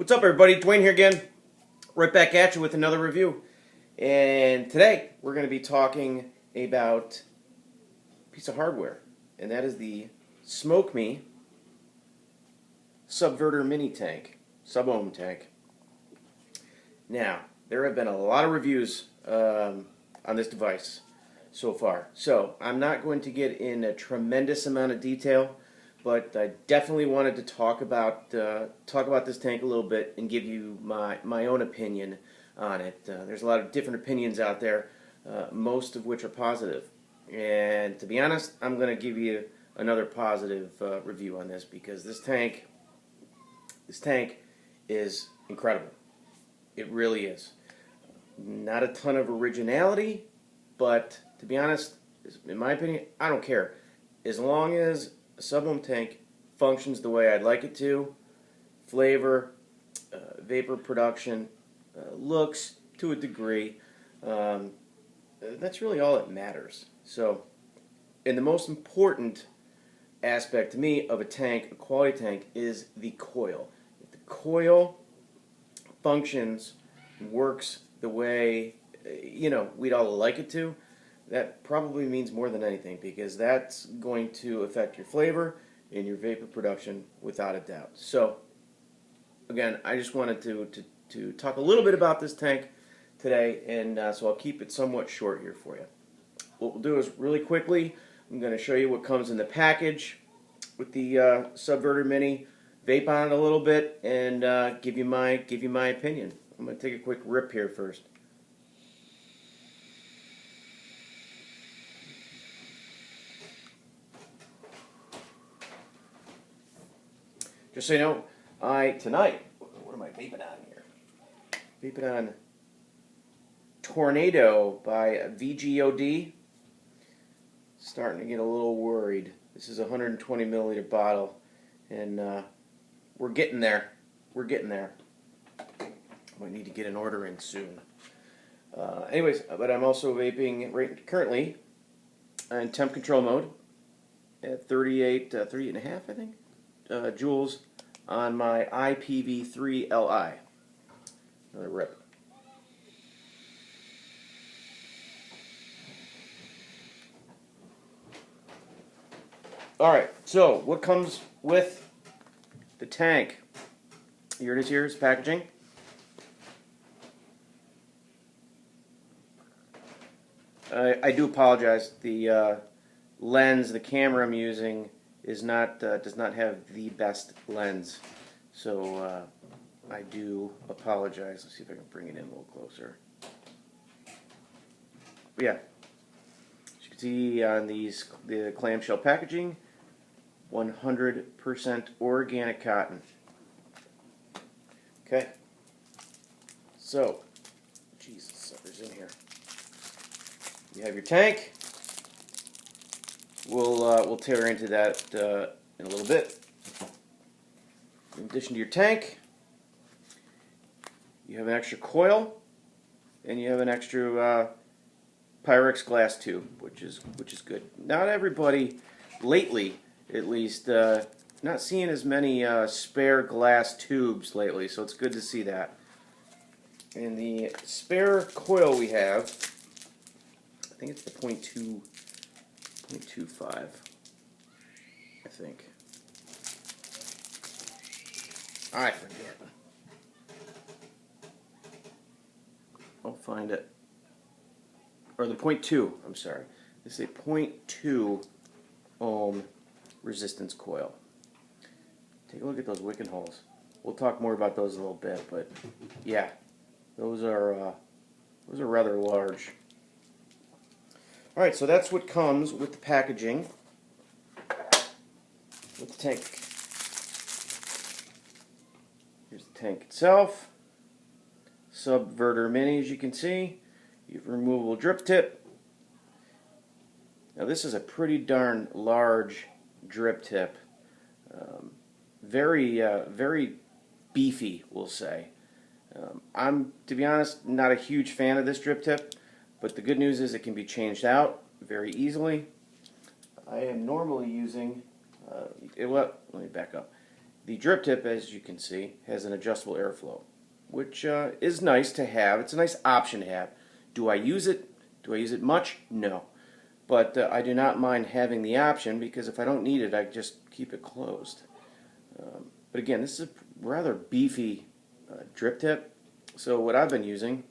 What's up, everybody? Dwayne here again, right back at you with another review. And today we're going to be talking about a piece of hardware, and that is the SMOKME Subverter Mini tank, Subohm tank. Now, there have been a lot of reviews on this device so far, so I'm not going to get in a tremendous amount of detail. But I definitely wanted to talk about this tank a little bit and give you my own opinion on it. There's a lot of different opinions out there, most of which are positive. And to be honest, I'm going to give you another positive review on this because this tank is incredible. It really is. Not a ton of originality, but to be honest, in my opinion, I don't care. As long as a Subohm tank functions the way I'd like it to, flavor, vapor production, looks to a degree, that's really all that matters. So, and the most important aspect to me of a tank, a quality tank, is the coil. If the coil functions and works the way we'd all like it to, that probably means more than anything, because that's going to affect your flavor and your vapor production without a doubt. So, again, I just wanted to talk a little bit about this tank today, and so I'll keep it somewhat short here for you. What we'll do is really quickly, I'm going to show you what comes in the package with the Subverter Mini, vape on it a little bit, and give you my opinion. I'm going to take a quick rip here first. Just so you know, tonight, what am I vaping on here? Vaping on Tornado by VGOD. Starting to get a little worried. This is a 120 milliliter bottle, and we're getting there. We're getting there. Might need to get an order in soon. Anyways, but I'm also vaping currently in temp control mode at 38 and a half, I think. Joules on my IPv3 Li. Another rip. Alright, so what comes with the tank? Here it is. Here's packaging. I do apologize. The lens, the camera I'm using does not have the best lens, so I do apologize. Let's see if I can bring it in a little closer. But yeah, as you can see on the clamshell packaging, 100% organic cotton. Okay, so Jesus, suckers in here. You have your tank. We'll tear into that in a little bit. In addition to your tank, you have an extra coil, and you have an extra Pyrex glass tube, which is good. Not everybody, lately at least, not seeing as many spare glass tubes lately, so it's good to see that. And the spare coil we have, I think it's the 0.25, I think. I forget. I'll find it. Or the 0.2, I'm sorry. This is a 0.2 ohm resistance coil. Take a look at those wicking holes. We'll talk more about those in a little bit, but yeah, those are rather large. All right, so that's what comes with the packaging, with the tank. Here's the tank itself. Subverter Mini, as you can see. You have a removable drip tip. Now this is a pretty darn large drip tip. Very beefy, we'll say. I'm, to be honest, not a huge fan of this drip tip. But the good news is it can be changed out very easily. I am normally using, let me back up. The drip tip, as you can see, has an adjustable airflow, which is nice to have. It's a nice option to have. Do I use it? Do I use it much? No. But I do not mind having the option, because if I don't need it, I just keep it closed. But again, this is a rather beefy drip tip. So what I've been using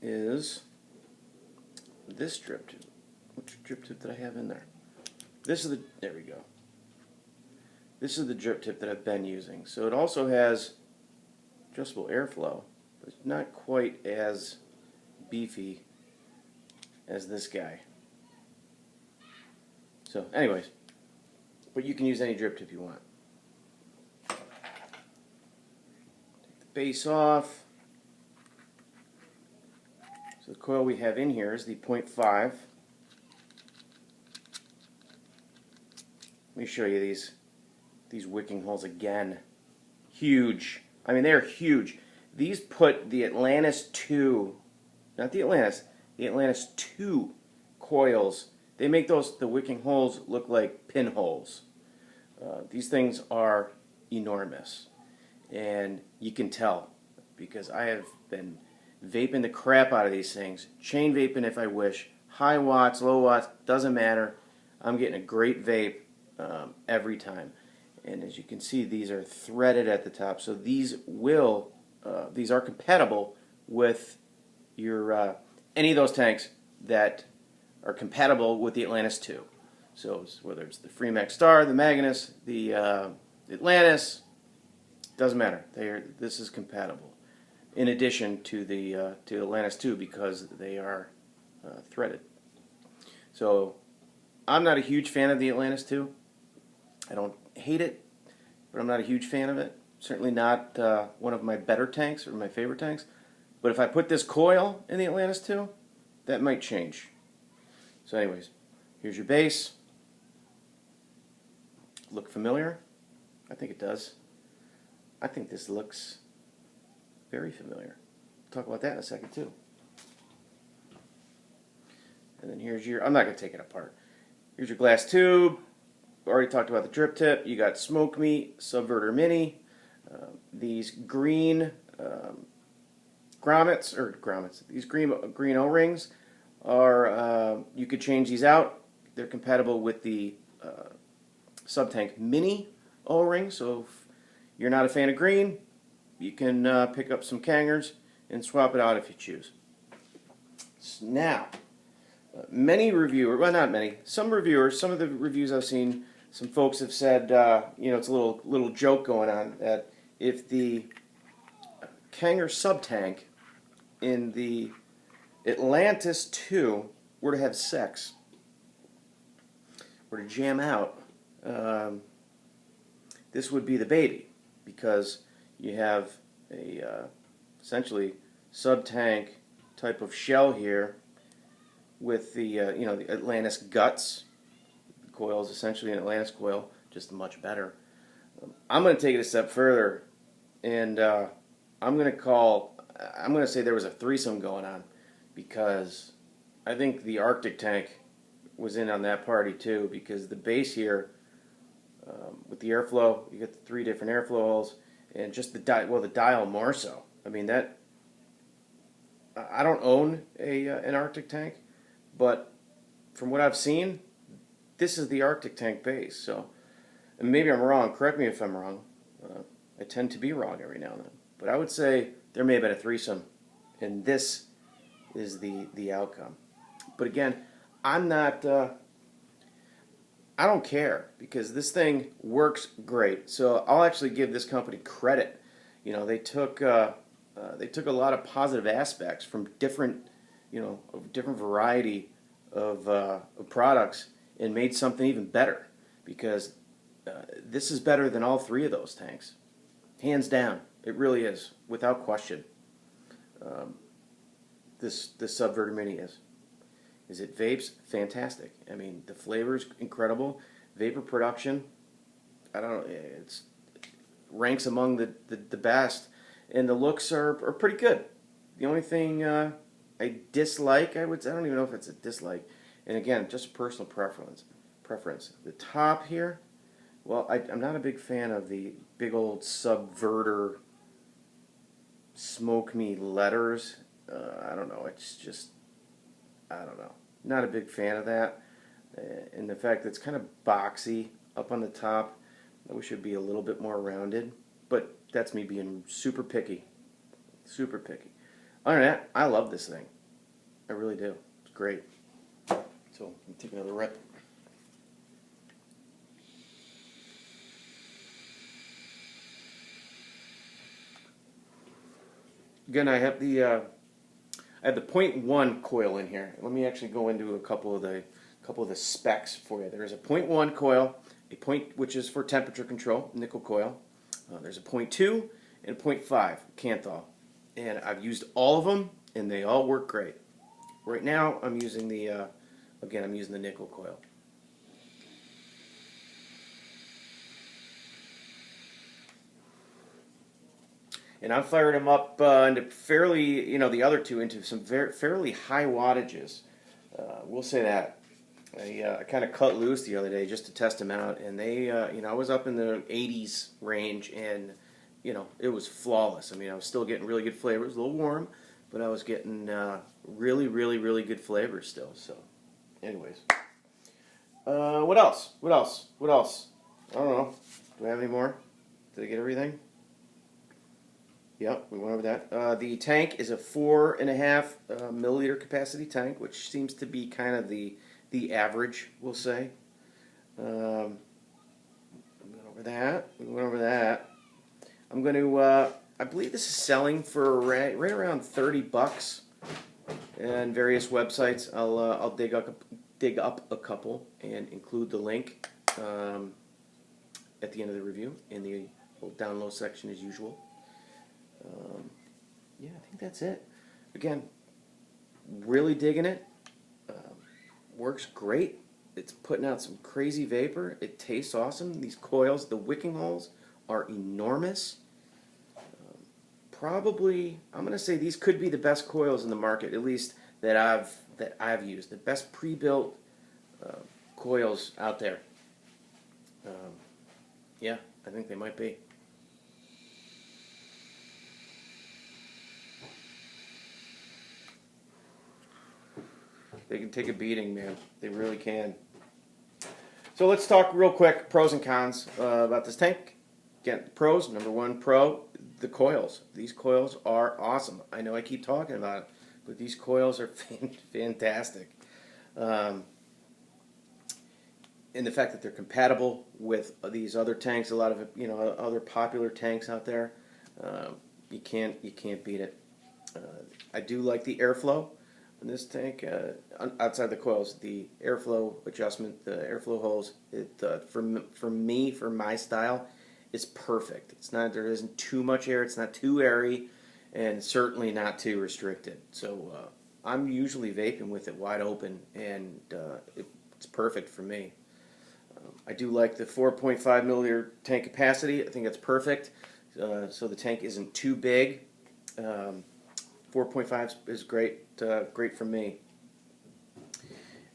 is this drip tip. Which drip tip did I have in there? This is the, there we go. This is the drip tip that I've been using. So it also has adjustable airflow, but it's not quite as beefy as this guy. So anyways, but you can use any drip tip you want. Take the base off. So the coil we have in here is the 0.5. Let me show you these wicking holes again. Huge. I mean, they're huge. These put the Atlantis 2, not the Atlantis 2 coils. They make the wicking holes look like pinholes. These things are enormous, and you can tell because I have been vaping the crap out of these things. Chain vaping if I wish. High watts, low watts, doesn't matter. I'm getting a great vape every time. And as you can see, these are threaded at the top, so these are compatible with your any of those tanks that are compatible with the Atlantis 2. So whether it's the Freemax Star, the Magnus, the Atlantis, doesn't matter. This is compatible. In addition to the Atlantis 2, because they are threaded. So I'm not a huge fan of the Atlantis 2. I don't hate it, but I'm not a huge fan of it. Certainly not one of my better tanks or my favorite tanks. But if I put this coil in the Atlantis 2, that might change. So anyways, here's your base. Look familiar? I think it does. I think this looks very familiar. We'll talk about that in a second too. And then here's your, I'm not going to take it apart. Here's your glass tube. Already talked about the drip tip. You got SMOKME, Subverter Mini. These green grommets, these green O-rings are, you could change these out. They're compatible with the Subtank Mini O-ring, so if you're not a fan of green, you can pick up some Kangers and swap it out if you choose. Now, many reviewers, well not many, some reviewers, some of the reviews I've seen, some folks have said, you know, it's a little joke going on, that if the Kanger Subtank in the Atlantis 2 were to have sex, were to jam out, this would be the baby, because you have a essentially Subtank type of shell here with the you know, the Atlantis guts. The coil is essentially an Atlantis coil, just much better. I'm going to take it a step further, and I'm going to say there was a threesome going on, because I think the Arctic tank was in on that party too, because the base here, with the airflow, you get the 3 different airflow holes, and just the dial more so. I mean, that, I don't own an Arctic tank, but from what I've seen, this is the Arctic tank base. So, and maybe I'm wrong. Correct me if I'm wrong. I tend to be wrong every now and then. But I would say there may have been a threesome, and this is the outcome. But again, I'm not. I don't care, because this thing works great. So I'll actually give this company credit. You know, they took a lot of positive aspects from different, you know, different variety of products and made something even better, because this is better than all 3 of those tanks, hands down. It really is, without question. This Subverter Mini is. Is it vapes? Fantastic. I mean, the flavor's incredible. Vapor production, I don't know, it ranks among the best, and the looks are pretty good. The only thing I dislike, I don't even know if it's a dislike, and again, just personal preference. The top here, Well, I'm not a big fan of the big old Subverter SMOKME letters. I don't know. It's just, I don't know. Not a big fan of that. And the fact that it's kind of boxy up on the top. I wish it would be a little bit more rounded. But that's me being super picky. Super picky. Other than that, I love this thing. I really do. It's great. So, let me take another rip. Again, I have the 0.1 coil in here. Let me actually go into a couple of the specs for you. There's a 0.1 coil, which is for temperature control, nickel coil. There's a 0.2 and a 0.5 Canthal, and I've used all of them, and they all work great. Right now, I'm using the nickel coil. And I fired them up into fairly, the other two into some fairly high wattages. We'll say that. I kind of cut loose the other day just to test them out, and they, I was up in the 80s range, and it was flawless. I mean, I was still getting really good flavors, a little warm, but I was getting really, really, really good flavors still. So, anyways, what else? What else? What else? I don't know. Do I have any more? Did I get everything? Yep, we went over that. The tank is a 4.5 milliliter capacity tank, which seems to be kind of the average, we'll say. We went over that. We went over that. I'm going to. I believe this is selling for right around $30 on various websites. I'll dig up a couple and include the link at the end of the review in the download section as usual. Yeah, I think that's it. Again, really digging it. Works great. It's putting out some crazy vapor. It tastes awesome. These coils, the wicking holes are enormous. Probably, I'm going to say these could be the best coils in the market, at least that I've used. The best pre-built coils out there. Yeah, I think they might be. They can take a beating, man. They really can. So let's talk real quick pros and cons about this tank. Again, pros. Number one pro, the coils. These coils are awesome. I know I keep talking about it, but these coils are fantastic. And the fact that they're compatible with these other tanks, a lot of other popular tanks out there, you can't beat it. I do like the airflow in this tank. Outside the coils, the airflow adjustment, the airflow holes, for me, for my style, it's perfect. It's not, there isn't too much air, it's not too airy, and certainly not too restricted. So I'm usually vaping with it wide open, and it's perfect for me. I do like the 4.5 milliliter tank capacity. I think that's perfect. So the tank isn't too big. 4.5 is great, great for me.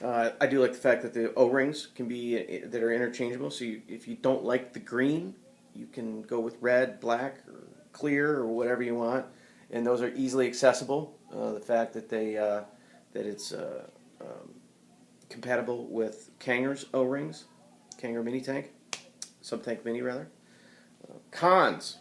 I do like the fact that the O-rings can be that are interchangeable. So if you don't like the green, you can go with red, black, or clear, or whatever you want, and those are easily accessible. The fact that it's compatible with Kangaroo's O-rings, Kangaroo Mini tank, Sub-tank Mini rather. Cons.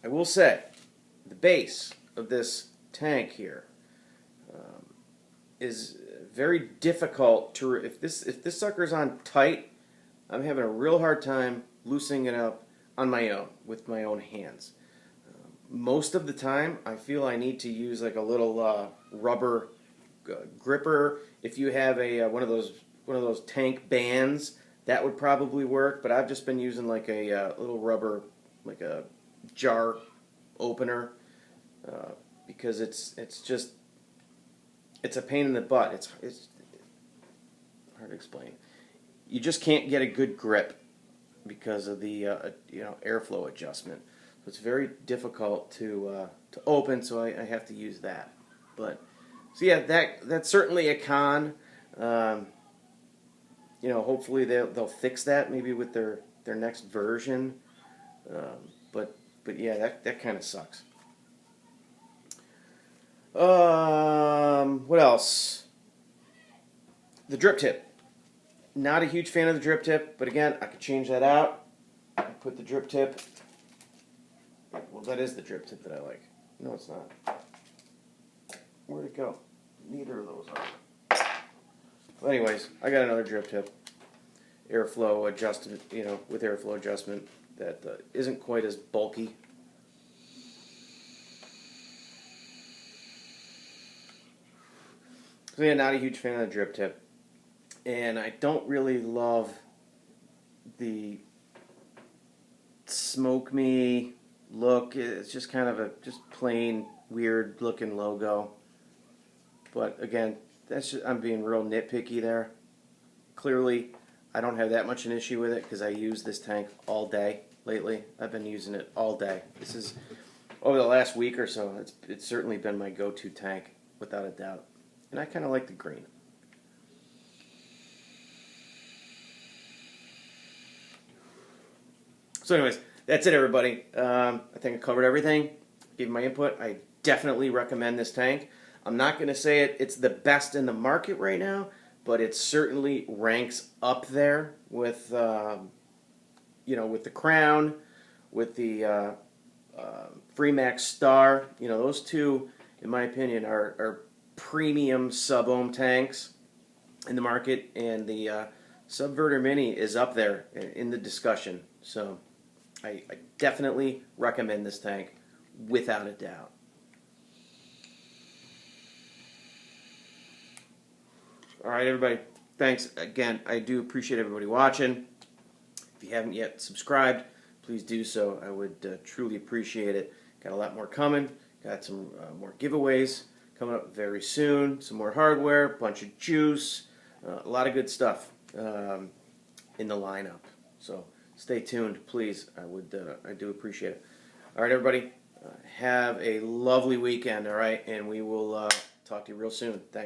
I will say the base of this tank here is very difficult to. If this sucker's on tight, I'm having a real hard time loosening it up on my own with my own hands. Most of the time, I feel I need to use like a little rubber gripper. If you have a one of those tank bands, that would probably work. But I've just been using like a little rubber, like a jar opener, because it's a pain in the butt. It's hard to explain. You just can't get a good grip because of the airflow adjustment. So it's very difficult to open. So I have to use that. But so yeah, that's certainly a con. you know, hopefully they'll fix that maybe with their next version. But yeah, that kind of sucks. What else? The drip tip. Not a huge fan of the drip tip, but again, I could change that out. I put the drip tip. Well, that is the drip tip that I like. No, it's not. Where'd it go? Neither of those are. Well, anyways, I got another drip tip. Airflow adjustment, you know, with airflow adjustment that isn't quite as bulky. So yeah, not a huge fan of the drip tip. And I don't really love the SMOKME look. It's just kind of a just plain weird looking logo. But again, that's just, I'm being real nitpicky there. Clearly, I don't have that much an issue with it because I use this tank all day lately. I've been using it all day. This is over the last week or so. It's certainly been my go-to tank without a doubt. And I kind of like the green. So anyways, that's it, everybody. I think I covered everything. Gave my input. I definitely recommend this tank. I'm not going to say it's the best in the market right now, but it certainly ranks up there with, you know, with the Crown, with the Freemax Star. You know, those two, in my opinion, are premium Subohm tanks in the market, and the Subverter Mini is up there in the discussion. So I definitely recommend this tank without a doubt. All right, everybody. Thanks again. I do appreciate everybody watching. If you haven't yet subscribed, please do so. I would truly appreciate it. Got a lot more coming. Got some more giveaways coming up very soon. Some more hardware, a bunch of juice, a lot of good stuff in the lineup. So stay tuned, please. I do appreciate it. All right, everybody. Have a lovely weekend. All right, and we will talk to you real soon. Thanks.